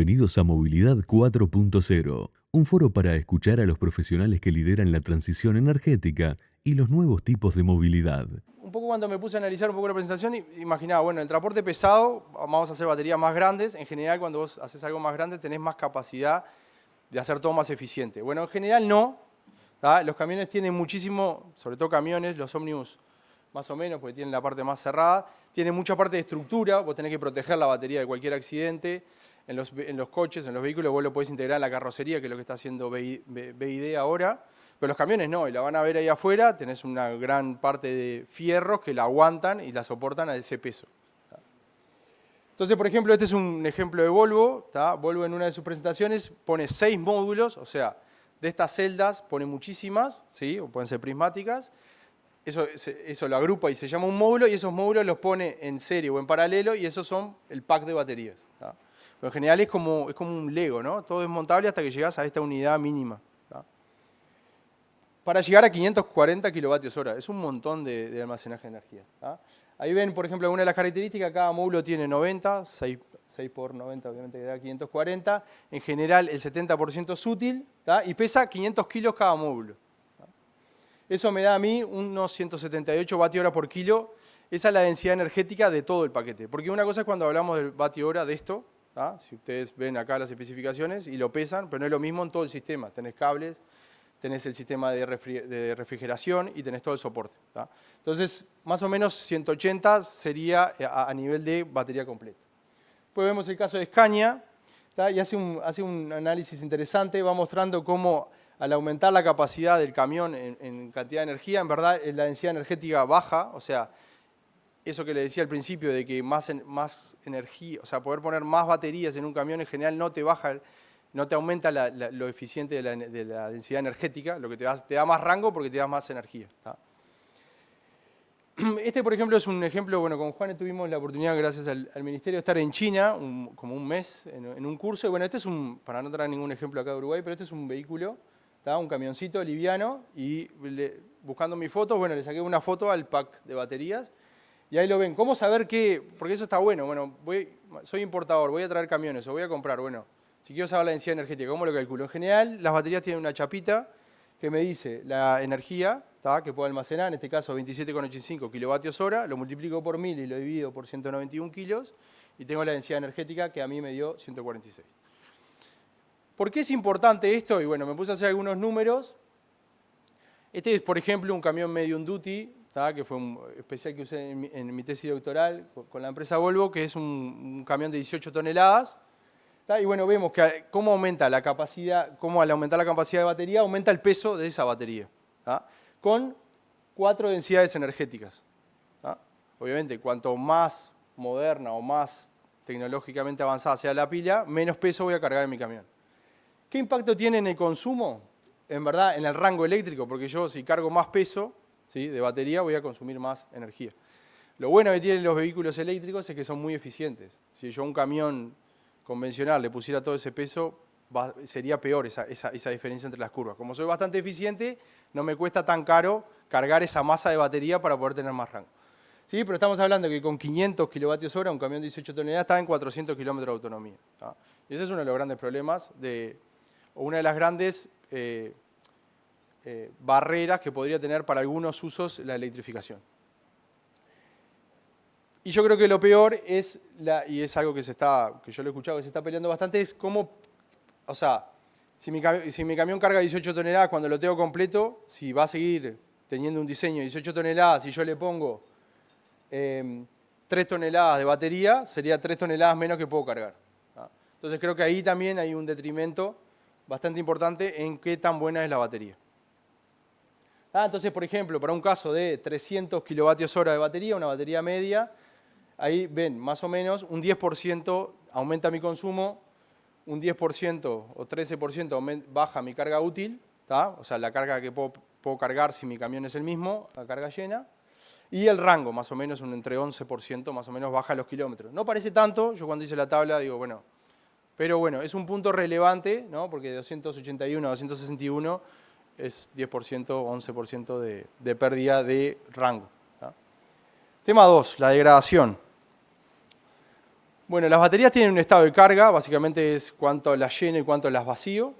Bienvenidos a Movilidad 4.0, un foro para escuchar a los profesionales que lideran la transición energética y los nuevos tipos de movilidad. Un poco cuando me puse a analizar un poco la presentación, imaginaba, bueno, el transporte pesado, vamos a hacer baterías más grandes. En general, cuando vos haces algo más grande, tenés más capacidad de hacer todo más eficiente. Bueno, en general no. ¿Tá? Los camiones tienen muchísimo, sobre todo camiones, los ómnibus más o menos, porque tienen la parte más cerrada. Tienen mucha parte de estructura, vos tenés que proteger la batería de cualquier accidente. En los coches, en los vehículos, vos lo podés integrar en la carrocería, que es lo que está haciendo BYD ahora. Pero los camiones no, y la van a ver ahí afuera, tenés una gran parte de fierros que la aguantan y la soportan a ese peso. Entonces, por ejemplo, este es un ejemplo de Volvo. ¿Tá? Volvo en una de sus presentaciones pone 6 módulos, o sea, de estas celdas pone muchísimas, ¿sí? O pueden ser prismáticas. Eso lo agrupa y se llama un módulo, y esos módulos los pone en serie o en paralelo, y esos son el pack de baterías. ¿Tá? Pero en general es como un Lego, ¿no? Todo desmontable hasta que llegás a esta unidad mínima. ¿Tá? Para llegar a 540 kilovatios hora, es un montón de almacenaje de energía. ¿Tá? Ahí ven, por ejemplo, alguna de las características. Cada módulo tiene 90, 6 por 90 obviamente da 540. En general el 70% es útil, ¿tá? Y pesa 500 kilos cada módulo. ¿Tá? Eso me da a mí unos 178 vatios hora por kilo. Esa es la densidad energética de todo el paquete. Porque una cosa es cuando hablamos del vatio hora de esto, ¿tá? Si ustedes ven acá las especificaciones y lo pesan, pero no es lo mismo en todo el sistema. Tenés cables, tenés el sistema de refrigeración y tenés todo el soporte. ¿Tá? Entonces, más o menos 180 sería a nivel de batería completa. Después vemos el caso de Scania, ¿tá? Y hace un análisis interesante, va mostrando cómo al aumentar la capacidad del camión en cantidad de energía, en verdad la densidad energética baja, o sea, eso que le decía al principio de que más energía, o sea, poder poner más baterías en un camión en general no te baja, no te aumenta lo eficiente de la densidad energética, lo que te da más rango porque te da más energía. ¿Tá? Este, por ejemplo, es un ejemplo, bueno, con Juan tuvimos la oportunidad, gracias al Ministerio, de estar en China como un mes en un curso. Y bueno, este es para no traer ningún ejemplo acá de Uruguay, pero este es un vehículo, ¿tá? Un camioncito liviano, y buscando mi foto, bueno, le saqué una foto al pack de baterías. Y ahí lo ven. ¿Cómo saber qué? Porque eso está bueno. Bueno, soy importador, voy a traer camiones o voy a comprar. Bueno, si quiero saber la densidad energética, ¿cómo lo calculo? En general, las baterías tienen una chapita que me dice la energía, ¿tá? Que puedo almacenar, en este caso 27,85 kilovatios hora, lo multiplico por 1000 y lo divido por 191 kilos, y tengo la densidad energética que a mí me dio 146. ¿Por qué es importante esto? Y bueno, me puse a hacer algunos números. Este es, por ejemplo, un camión medium duty, ¿tá? Que fue un especial que usé en mi tesis doctoral con la empresa Volvo, que es un camión de 18 toneladas. ¿Tá? Y bueno, vemos que cómo aumenta la capacidad, cómo al aumentar la capacidad de batería, aumenta el peso de esa batería. ¿Tá? Con 4 densidades energéticas. ¿Tá? Obviamente, cuanto más moderna o más tecnológicamente avanzada sea la pila, menos peso voy a cargar en mi camión. ¿Qué impacto tiene en el consumo? En verdad, en el rango eléctrico, porque yo si cargo más peso, ¿sí? De batería, voy a consumir más energía. Lo bueno que tienen los vehículos eléctricos es que son muy eficientes. Si yo a un camión convencional le pusiera todo ese peso, sería peor esa diferencia entre las curvas. Como soy bastante eficiente, no me cuesta tan caro cargar esa masa de batería para poder tener más rango. ¿Sí? Pero estamos hablando que con 500 kilovatios hora, un camión de 18 toneladas está en 400 kilómetros de autonomía. ¿Tá? Y ese es uno de los grandes problemas, o una de las grandes barreras que podría tener para algunos usos la electrificación. Y yo creo que lo peor es, y es algo que yo lo he escuchado, que se está peleando bastante, es cómo, o sea, si mi camión carga 18 toneladas cuando lo tengo completo, si va a seguir teniendo un diseño de 18 toneladas y yo le pongo 3 toneladas de batería, sería 3 toneladas menos que puedo cargar. ¿Tá? Entonces creo que ahí también hay un detrimento bastante importante en qué tan buena es la batería. Entonces, por ejemplo, para un caso de 300 kilovatios hora de batería, una batería media, ahí ven, más o menos, un 10% aumenta mi consumo, un 10% o 13% baja mi carga útil, ¿tá? O sea, la carga que puedo cargar si mi camión es el mismo, la carga llena, y el rango, más o menos, entre 11% más o menos baja los kilómetros. No parece tanto, yo cuando hice la tabla digo, bueno, pero bueno, es un punto relevante, ¿no? Porque de 281 a 261 es 10%, 11% de pérdida de rango. ¿Tá? Tema 2, la degradación. Bueno, las baterías tienen un estado de carga, básicamente es cuánto las lleno y cuánto las vacío.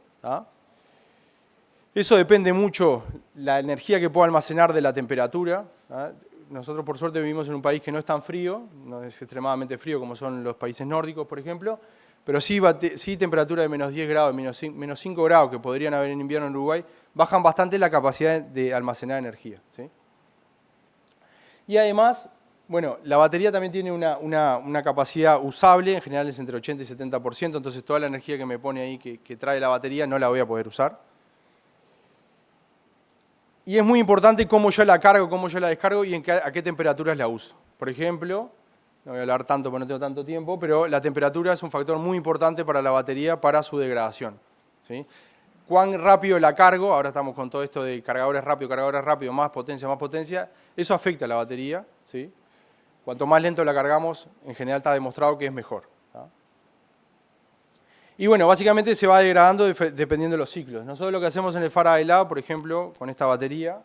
Eso depende mucho la energía que puedo almacenar de la temperatura. Nosotros, por suerte, vivimos en un país que no es tan frío, no es extremadamente frío como son los países nórdicos, por ejemplo, pero sí temperatura de menos 10 grados, menos 5 grados que podrían haber en invierno en Uruguay, bajan bastante la capacidad de almacenar energía. ¿Sí? Y además, bueno, la batería también tiene una capacidad usable, en general es entre 80 y 70%, entonces toda la energía que me pone ahí que trae la batería no la voy a poder usar. Y es muy importante cómo yo la cargo, cómo yo la descargo y a qué temperaturas la uso. Por ejemplo, no voy a hablar tanto porque no tengo tanto tiempo, pero la temperatura es un factor muy importante para la batería, para su degradación. ¿Sí? Cuán rápido la cargo, ahora estamos con todo esto de cargadores rápido, más potencia, eso afecta a la batería. ¿Sí? Cuanto más lento la cargamos, en general está demostrado que es mejor. Y bueno, básicamente se va degradando dependiendo de los ciclos. Nosotros lo que hacemos en el Faraday Lab, por ejemplo, con esta batería,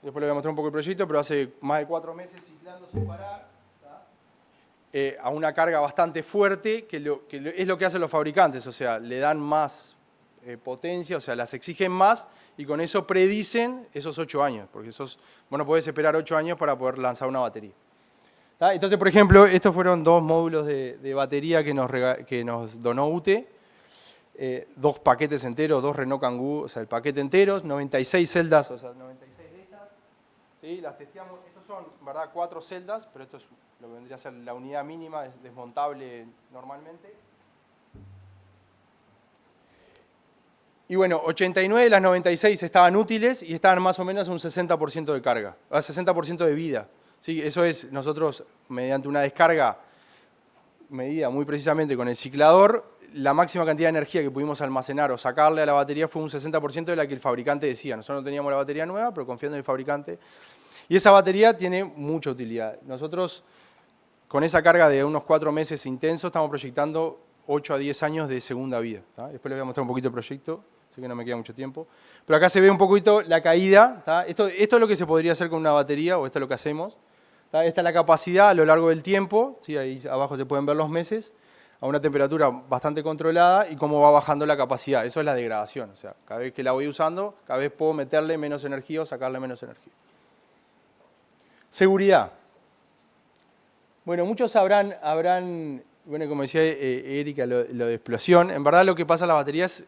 después le voy a mostrar un poco el proyecto, pero hace más de 4 meses ciclando sin parar, a una carga bastante fuerte, que es lo que hacen los fabricantes, o sea, le dan más potencia, o sea, las exigen más, y con eso predicen esos 8 años, porque vos no podés esperar 8 años para poder lanzar una batería. Entonces, por ejemplo, estos fueron 2 módulos de batería que nos donó UTE, 2 paquetes enteros, 2 Renault Kangoo, o sea, el paquete entero, 96 celdas, o sea, 96 de estas. ¿Sí? Las testeamos, estos son, ¿verdad?, 4 celdas, pero esto es lo que vendría a ser la unidad mínima, es desmontable normalmente. Y bueno, 89 de las 96 estaban útiles y estaban más o menos a un 60% de carga, a 60% de vida. Sí, eso es, nosotros, mediante una descarga medida muy precisamente con el ciclador, la máxima cantidad de energía que pudimos almacenar o sacarle a la batería fue un 60% de la que el fabricante decía. Nosotros no teníamos la batería nueva, pero confiando en el fabricante. Y esa batería tiene mucha utilidad. Nosotros, con esa carga de unos 4 meses intensos, estamos proyectando 8 a 10 años de segunda vida. Después les voy a mostrar un poquito el proyecto, sé que no me queda mucho tiempo. Pero acá se ve un poquito la caída. Esto es lo que se podría hacer con una batería, o esto es lo que hacemos. Esta es la capacidad a lo largo del tiempo, ¿sí? Ahí abajo se pueden ver los meses, a una temperatura bastante controlada y cómo va bajando la capacidad. Eso es la degradación, o sea, cada vez que la voy usando, cada vez puedo meterle menos energía o sacarle menos energía. Seguridad. Bueno, muchos habrán bueno, como decía Erika, lo de explosión. En verdad lo que pasa en las baterías,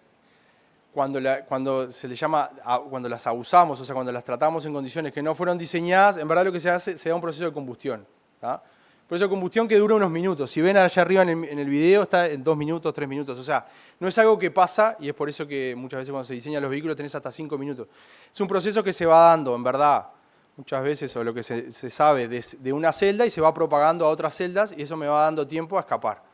cuando se le llama, cuando las abusamos, o sea, cuando las tratamos en condiciones que no fueron diseñadas, en verdad lo que se hace, se da un proceso de combustión. Un proceso de combustión que dura unos minutos. Si ven allá arriba en el video, está en 2 minutos, 3 minutos. O sea, no es algo que pasa, y es por eso que muchas veces cuando se diseñan los vehículos tenés hasta 5 minutos. Es un proceso que se va dando, en verdad, muchas veces, o lo que se sabe, de una celda y se va propagando a otras celdas, y eso me va dando tiempo a escapar.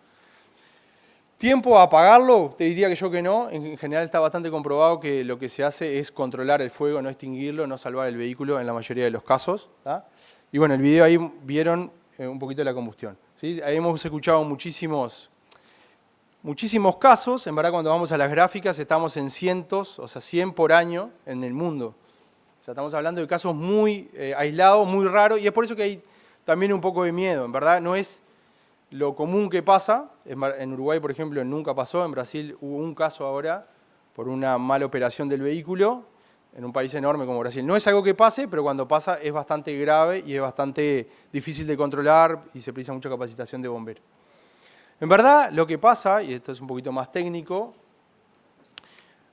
¿Tiempo a apagarlo? Te diría que yo que no. En general está bastante comprobado que lo que se hace es controlar el fuego, no extinguirlo, no salvar el vehículo en la mayoría de los casos. Y bueno, el video ahí vieron un poquito de la combustión. ¿Sí? Ahí hemos escuchado muchísimos casos. En verdad, cuando vamos a las gráficas, estamos en cientos, o sea, 100 por año en el mundo. O sea, estamos hablando de casos muy aislados, muy raros, y es por eso que hay también un poco de miedo. En verdad, no es lo común que pasa. En Uruguay, por ejemplo, nunca pasó. En Brasil hubo un caso ahora por una mala operación del vehículo en un país enorme como Brasil. No es algo que pase, pero cuando pasa es bastante grave y es bastante difícil de controlar y se precisa mucha capacitación de bomberos. En verdad, lo que pasa, y esto es un poquito más técnico,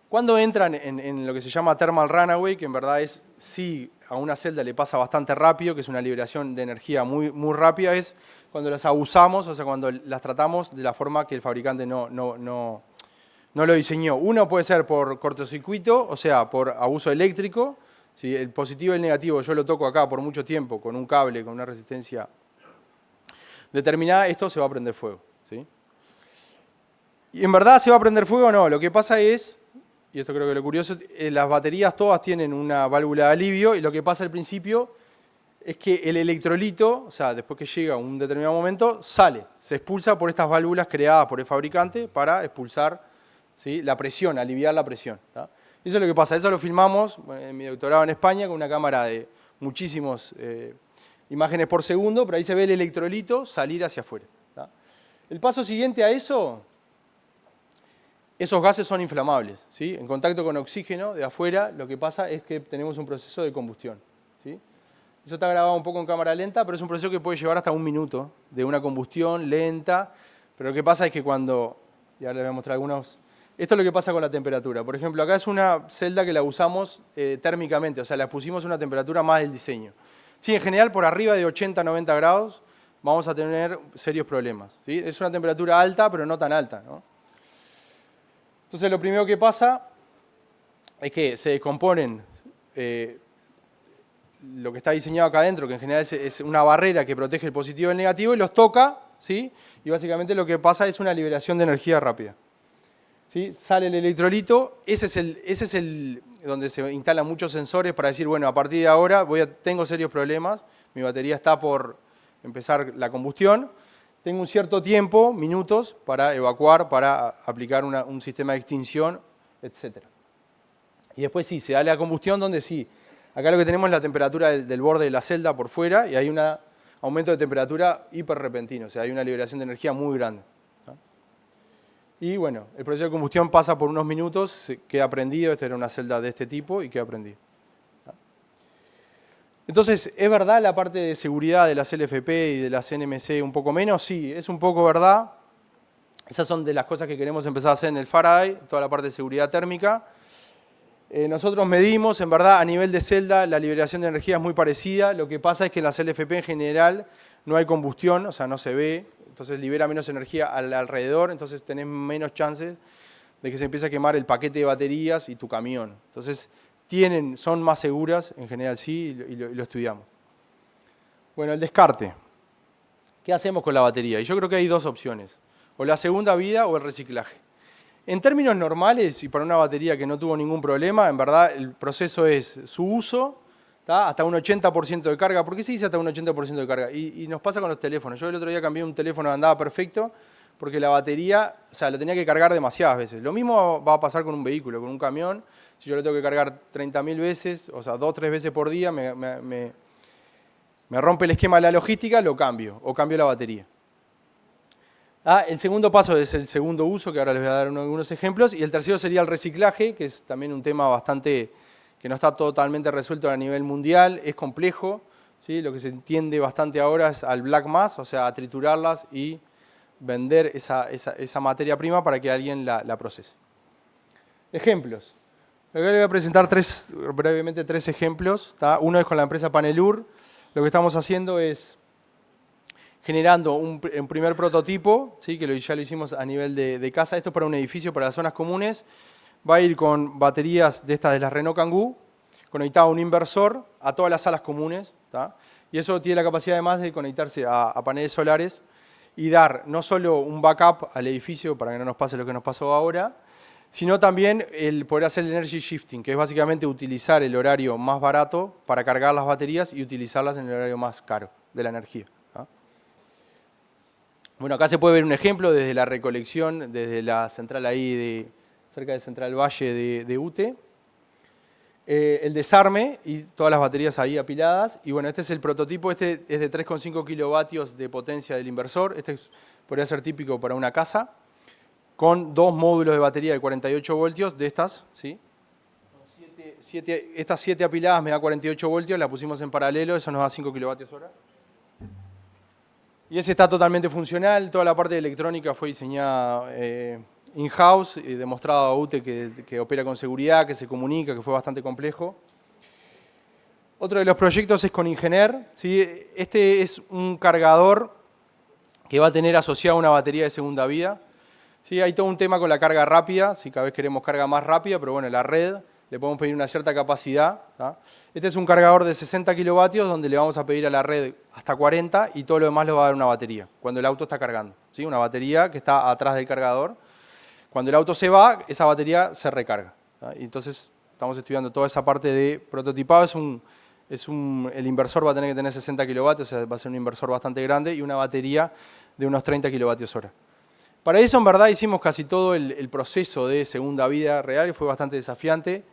cuando entran en lo que se llama thermal runaway, que en verdad es, sí, a una celda le pasa bastante rápido, que es una liberación de energía muy, muy rápida, es cuando las abusamos, o sea, cuando las tratamos de la forma que el fabricante no lo diseñó. Uno puede ser por cortocircuito, o sea, por abuso eléctrico. Si el positivo y el negativo yo lo toco acá por mucho tiempo, con un cable, con una resistencia determinada, esto se va a prender fuego. ¿Sí? Y en verdad se va a prender fuego o no. Lo que pasa es, y esto creo que lo curioso, las baterías todas tienen una válvula de alivio, y lo que pasa al principio es que el electrolito, o sea, después que llega a un determinado momento, se expulsa por estas válvulas creadas por el fabricante para expulsar, ¿sí?, la presión, aliviar la presión. Eso es lo que pasa. Eso lo filmamos en mi doctorado en España con una cámara de muchísimos imágenes por segundo, pero ahí se ve el electrolito salir hacia afuera. ¿Tá? El paso siguiente a eso, esos gases son inflamables, ¿sí? En contacto con oxígeno de afuera, lo que pasa es que tenemos un proceso de combustión, ¿sí? Eso está grabado un poco en cámara lenta, pero es un proceso que puede llevar hasta 1 minuto de una combustión lenta. Pero lo que pasa es que cuando, y ahora les voy a mostrar algunos, esto es lo que pasa con la temperatura. Por ejemplo, acá es una celda que la usamos térmicamente, o sea, la pusimos a una temperatura más del diseño. Sí, en general, por arriba de 80-90 grados vamos a tener serios problemas, ¿sí? Es una temperatura alta, pero no tan alta, ¿no? Entonces, lo primero que pasa es que se descomponen lo que está diseñado acá adentro, que en general es una barrera que protege el positivo y el negativo, y los toca, ¿sí? Y básicamente lo que pasa es una liberación de energía rápida, ¿sí? Sale el electrolito, ese es el donde se instalan muchos sensores para decir, bueno, a partir de ahora tengo serios problemas, mi batería está por empezar la combustión, tengo un cierto tiempo, minutos, para evacuar, para aplicar un sistema de extinción, etc. Y después sí, se da la combustión donde sí. Acá lo que tenemos es la temperatura del borde de la celda por fuera y hay un aumento de temperatura hiper repentino, o sea, hay una liberación de energía muy grande. ¿No? Y bueno, el proceso de combustión pasa por unos minutos, queda prendido, esta era una celda de este tipo y queda prendido. ¿No? Entonces, ¿es verdad la parte de seguridad de las LFP y de las NMC un poco menos? Sí, es un poco verdad. Esas son de las cosas que queremos empezar a hacer en el Faraday, toda la parte de seguridad térmica. Nosotros medimos, en verdad, a nivel de celda, la liberación de energía es muy parecida. Lo que pasa es que en las LFP en general no hay combustión, o sea, no se ve, entonces libera menos energía alrededor, entonces tenés menos chances de que se empiece a quemar el paquete de baterías y tu camión. Entonces, son más seguras, en general sí, y lo estudiamos. Bueno, el descarte. ¿Qué hacemos con la batería? Y yo creo que hay dos opciones, o la segunda vida o el reciclaje. En términos normales, y para una batería que no tuvo ningún problema, en verdad el proceso es su uso, ¿tá? Hasta un 80% de carga. ¿Por qué se dice hasta un 80% de carga? Y nos pasa con los teléfonos. Yo el otro día cambié un teléfono que andaba perfecto porque la batería, o sea, lo tenía que cargar demasiadas veces. Lo mismo va a pasar con un vehículo, con un camión. Si yo lo tengo que cargar 30.000 veces, o sea, 2 o 3 veces por día, me rompe el esquema de la logística, lo cambio, o cambio la batería. El segundo paso es el segundo uso, que ahora les voy a dar algunos ejemplos, y el tercero sería el reciclaje, que es también un tema bastante que no está totalmente resuelto a nivel mundial, es complejo, ¿sí? Lo que se entiende bastante ahora es al black mass, o sea, a triturarlas y vender esa materia prima para que alguien la procese. Ejemplos. Acá les voy a presentar brevemente tres ejemplos, ¿tá? Uno es con la empresa Panelur. Lo que estamos haciendo es generando un primer prototipo, ¿sí? Que ya lo hicimos a nivel de casa. Esto es para un edificio, para las zonas comunes. Va a ir con baterías de estas de las Renault Kangoo, conectado a un inversor a todas las salas comunes, ¿tá? Y eso tiene la capacidad además de conectarse a paneles solares y dar no solo un backup al edificio para que no nos pase lo que nos pasó ahora, sino también el poder hacer el energy shifting, que es básicamente utilizar el horario más barato para cargar las baterías y utilizarlas en el horario más caro de la energía. Bueno, acá se puede ver un ejemplo desde la recolección, desde la central ahí cerca de Central Valle de UTE. El desarme y todas las baterías ahí apiladas. Y bueno, este es el prototipo, este es de 3,5 kilovatios de potencia del inversor. Este podría ser típico para una casa, con 2 módulos de batería de 48 voltios de estas, ¿sí? Estas 7 apiladas me da 48 voltios, las pusimos en paralelo, eso nos da 5 kilovatios hora. Y ese está totalmente funcional, toda la parte de electrónica fue diseñada in-house, demostrado a UTE que opera con seguridad, que se comunica, que fue bastante complejo. Otro de los proyectos es con Ingener, ¿sí? Este es un cargador que va a tener asociado una batería de segunda vida. Sí, hay todo un tema con la carga rápida, si cada vez queremos carga más rápida, pero bueno, la red le podemos pedir una cierta capacidad, ¿tá? Este es un cargador de 60 kilovatios donde le vamos a pedir a la red hasta 40 y todo lo demás lo va a dar una batería, cuando el auto está cargando, ¿sí? Una batería que está atrás del cargador. Cuando el auto se va, esa batería se recarga, ¿tá? Y entonces estamos estudiando toda esa parte de prototipado. El inversor va a tener que tener 60 kilovatios, o sea, va a ser un inversor bastante grande y una batería de unos 30 kilovatios hora. Para eso, en verdad, hicimos casi todo el proceso de segunda vida real y fue bastante desafiante.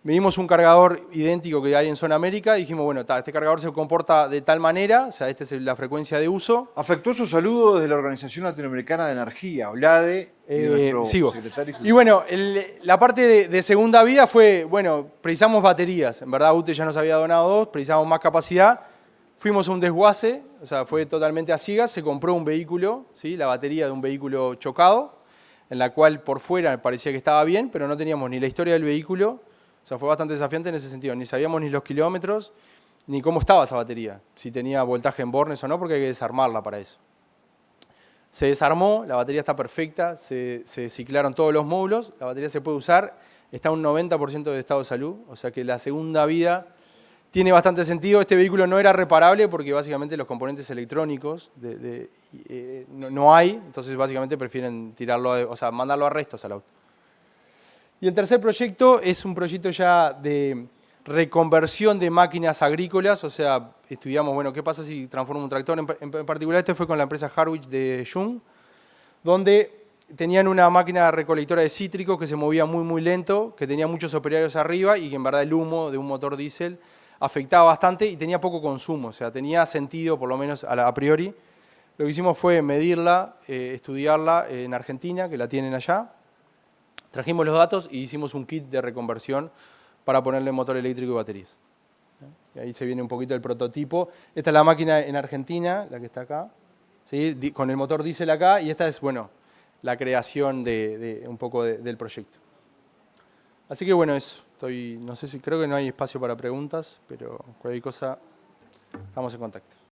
Medimos un cargador idéntico que hay en zona América y dijimos, bueno, este cargador se comporta de tal manera, o sea, esta es la frecuencia de uso. Afectuoso saludo desde la Organización Latinoamericana de Energía, OLADE, y de nuestro sigo. secretario. Y bueno, la parte de segunda vida fue, bueno, precisamos baterías. En verdad, UTE ya nos había donado 2, precisamos más capacidad. Fuimos a un desguace, o sea, fue totalmente a ciegas. Se compró un vehículo, ¿sí? La batería de un vehículo chocado, en la cual por fuera parecía que estaba bien, pero no teníamos ni la historia del vehículo. O sea, fue bastante desafiante en ese sentido. Ni sabíamos ni los kilómetros, ni cómo estaba esa batería. Si tenía voltaje en bornes o no, porque hay que desarmarla para eso. Se desarmó, la batería está perfecta, se ciclaron todos los módulos, la batería se puede usar, está a un 90% de estado de salud, o sea que la segunda vida tiene bastante sentido. Este vehículo no era reparable porque básicamente los componentes electrónicos no hay, entonces básicamente prefieren tirarlo, o sea, mandarlo a restos al auto. Y el tercer proyecto es un proyecto ya de reconversión de máquinas agrícolas, o sea, estudiamos, bueno, qué pasa si transformo un tractor, en particular este fue con la empresa Harwich de Jung, donde tenían una máquina recolectora de cítricos que se movía muy, muy lento, que tenía muchos operarios arriba y que en verdad el humo de un motor diésel afectaba bastante y tenía poco consumo, o sea, tenía sentido, por lo menos a priori. Lo que hicimos fue medirla, estudiarla en Argentina, que la tienen allá. Trajimos los datos y hicimos un kit de reconversión para ponerle motor eléctrico y baterías. Y ahí se viene un poquito el prototipo. Esta es la máquina en Argentina, la que está acá, ¿sí? Con el motor diésel acá, y esta es, bueno, la creación un poco del proyecto. Así que bueno, eso. No sé si creo que no hay espacio para preguntas, pero cualquier cosa, estamos en contacto.